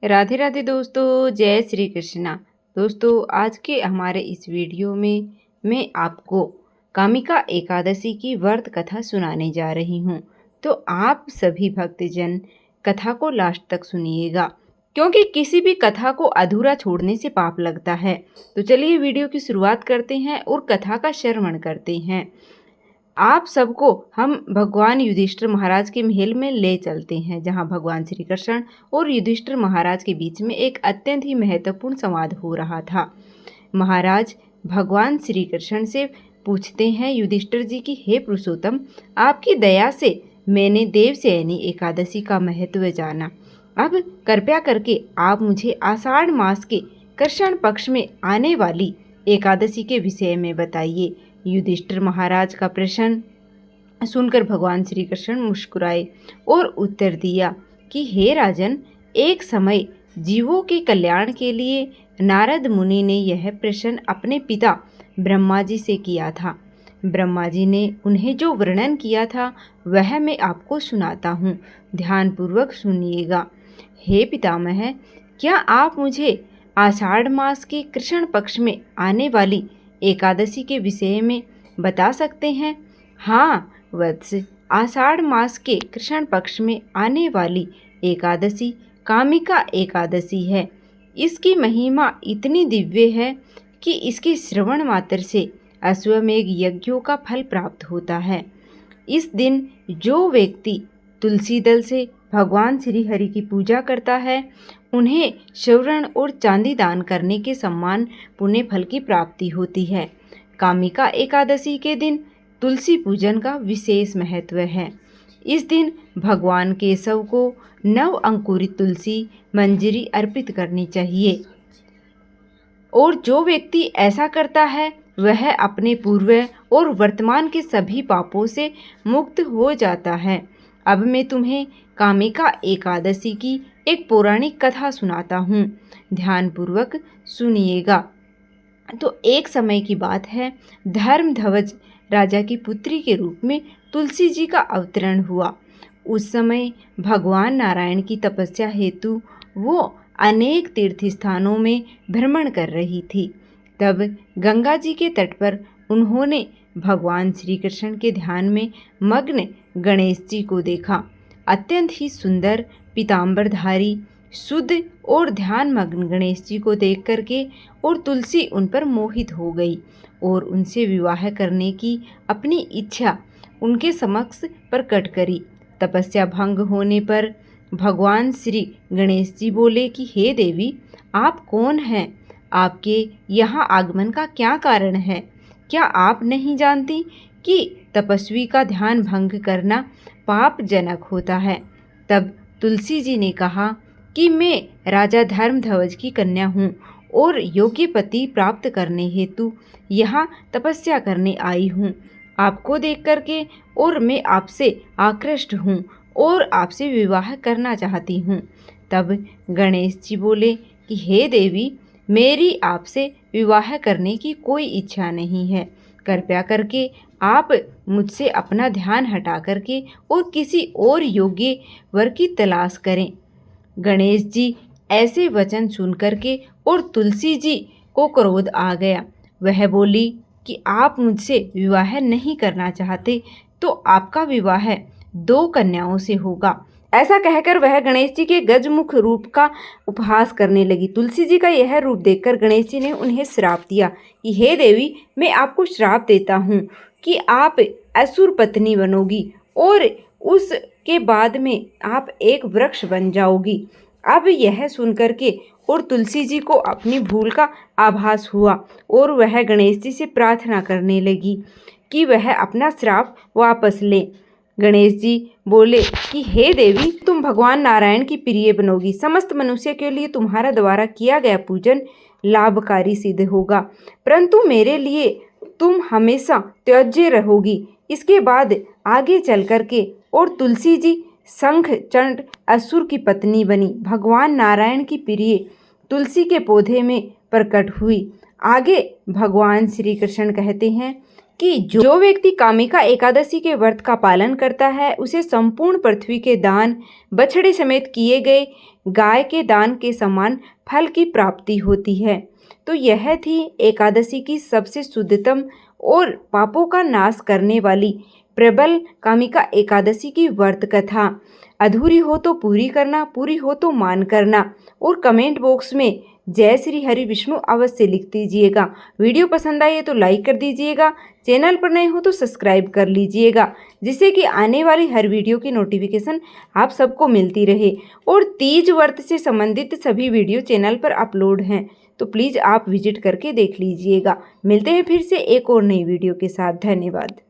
राधे राधे दोस्तों, जय श्री कृष्णा। दोस्तों, आज के हमारे इस वीडियो में मैं आपको कामिका एकादशी की व्रत कथा सुनाने जा रही हूँ। तो आप सभी भक्तजन कथा को लास्ट तक सुनिएगा, क्योंकि किसी भी कथा को अधूरा छोड़ने से पाप लगता है। तो चलिए वीडियो की शुरुआत करते हैं और कथा का श्रवण करते हैं। आप सबको हम भगवान युधिष्ठिर महाराज के महल में ले चलते हैं, जहां भगवान श्री कृष्ण और युधिष्ठिर महाराज के बीच में एक अत्यंत ही महत्वपूर्ण संवाद हो रहा था। महाराज भगवान श्री कृष्ण से पूछते हैं युधिष्ठिर जी की, हे पुरुषोत्तम, आपकी दया से मैंने देवशयनी एकादशी का महत्व जाना। अब कृपया करके आप मुझे आषाढ़ मास के कृष्ण पक्ष में आने वाली एकादशी के विषय में बताइए। युधिष्ठिर महाराज का प्रश्न सुनकर भगवान श्री कृष्ण मुस्कुराए और उत्तर दिया कि हे राजन, एक समय जीवों के कल्याण के लिए नारद मुनि ने यह प्रश्न अपने पिता ब्रह्मा जी से किया था। ब्रह्मा जी ने उन्हें जो वर्णन किया था वह मैं आपको सुनाता हूँ, ध्यानपूर्वक सुनिएगा। हे पितामह, क्या आप मुझे आषाढ़ मास के कृष्ण पक्ष में आने वाली एकादशी के विषय में बता सकते हैं? हाँ वत्स, आषाढ़ मास के कृष्ण पक्ष में आने वाली एकादशी कामिका एकादशी है। इसकी महिमा इतनी दिव्य है कि इसके श्रवण मात्र से अश्वमेघ यज्ञों का फल प्राप्त होता है। इस दिन जो व्यक्ति तुलसी दल से भगवान श्री हरि की पूजा करता है, उन्हें स्वर्ण और चांदी दान करने के समान पुण्य फल की प्राप्ति होती है। कामिका एकादशी के दिन तुलसी पूजन का विशेष महत्व है। इस दिन भगवान केशव को नव अंकुरित तुलसी मंजरी अर्पित करनी चाहिए, और जो व्यक्ति ऐसा करता है वह अपने पूर्व और वर्तमान के सभी पापों से मुक्त हो जाता है। अब मैं तुम्हें कामिका एकादशी की एक पौराणिक कथा सुनाता हूँ, ध्यानपूर्वक सुनिएगा। तो एक समय की बात है, धर्मध्वज राजा की पुत्री के रूप में तुलसी जी का अवतरण हुआ। उस समय भगवान नारायण की तपस्या हेतु वो अनेक तीर्थ स्थानों में भ्रमण कर रही थी। तब गंगा जी के तट पर उन्होंने भगवान श्री कृष्ण के ध्यान में मग्न गणेश जी को देखा। अत्यंत ही सुंदर पीताम्बरधारी, शुद्ध और ध्यान मग्न गणेश जी को देख करके और तुलसी उन पर मोहित हो गई और उनसे विवाह करने की अपनी इच्छा उनके समक्ष प्रकट करी। तपस्या भंग होने पर भगवान श्री गणेश जी बोले कि हे देवी, आप कौन हैं? आपके यहाँ आगमन का क्या कारण है? क्या आप नहीं जानती कि तपस्वी का ध्यान भंग करना पापजनक होता है? तब तुलसी जी ने कहा कि मैं राजा धर्मध्वज की कन्या हूँ और योग्य पति प्राप्त करने हेतु यहाँ तपस्या करने आई हूँ। आपको देख करके और मैं आपसे आकृष्ट हूँ और आपसे विवाह करना चाहती हूँ। तब गणेश जी बोले कि हे देवी, मेरी आपसे विवाह करने की कोई इच्छा नहीं है। कृपया करके आप मुझसे अपना ध्यान हटा करके और किसी और योग्य वर की तलाश करें। गणेश जी ऐसे वचन सुन करके और तुलसी जी को क्रोध आ गया। वह बोली कि आप मुझसे विवाह नहीं करना चाहते तो आपका विवाह 2 कन्याओं से होगा। ऐसा कहकर वह गणेश जी के गजमुख रूप का उपहास करने लगी। तुलसी जी का यह रूप देखकर गणेश जी ने उन्हें श्राप दिया कि हे देवी, मैं आपको श्राप देता हूँ कि आप असुर पत्नी बनोगी और उसके बाद में आप एक वृक्ष बन जाओगी। अब यह सुनकर के और तुलसी जी को अपनी भूल का आभास हुआ और वह गणेश जी से प्रार्थना करने लगी कि वह अपना श्राप वापस ले। गणेश जी बोले कि हे देवी, तुम भगवान नारायण की प्रिय बनोगी। समस्त मनुष्य के लिए तुम्हारा द्वारा किया गया पूजन लाभकारी सिद्ध होगा, परंतु मेरे लिए तुम हमेशा त्याज्य रहोगी। इसके बाद आगे चल करके और तुलसी जी शंख चंड असुर की पत्नी बनी, भगवान नारायण की प्रिय तुलसी के पौधे में प्रकट हुई। आगे भगवान श्री कृष्ण कहते हैं कि जो व्यक्ति कामिका एकादशी के व्रत का पालन करता है उसे संपूर्ण पृथ्वी के दान, बछड़े समेत किए गए गाय के दान के समान फल की प्राप्ति होती है। तो यह थी एकादशी की सबसे शुद्धतम और पापों का नाश करने वाली प्रबल कामिका एकादशी की व्रत कथा। अधूरी हो तो पूरी करना, पूरी हो तो मान करना और कमेंट बॉक्स में जय श्री हरि विष्णु अवश्य लिख दीजिएगा। वीडियो पसंद आई है तो लाइक कर दीजिएगा, चैनल पर नए हो तो सब्सक्राइब कर लीजिएगा, जिससे कि आने वाली हर वीडियो की नोटिफिकेशन आप सबको मिलती रहे। और तीज व्रत से संबंधित सभी वीडियो चैनल पर अपलोड हैं, तो प्लीज़ आप विजिट करके देख लीजिएगा। मिलते हैं फिर से एक और नई वीडियो के साथ। धन्यवाद।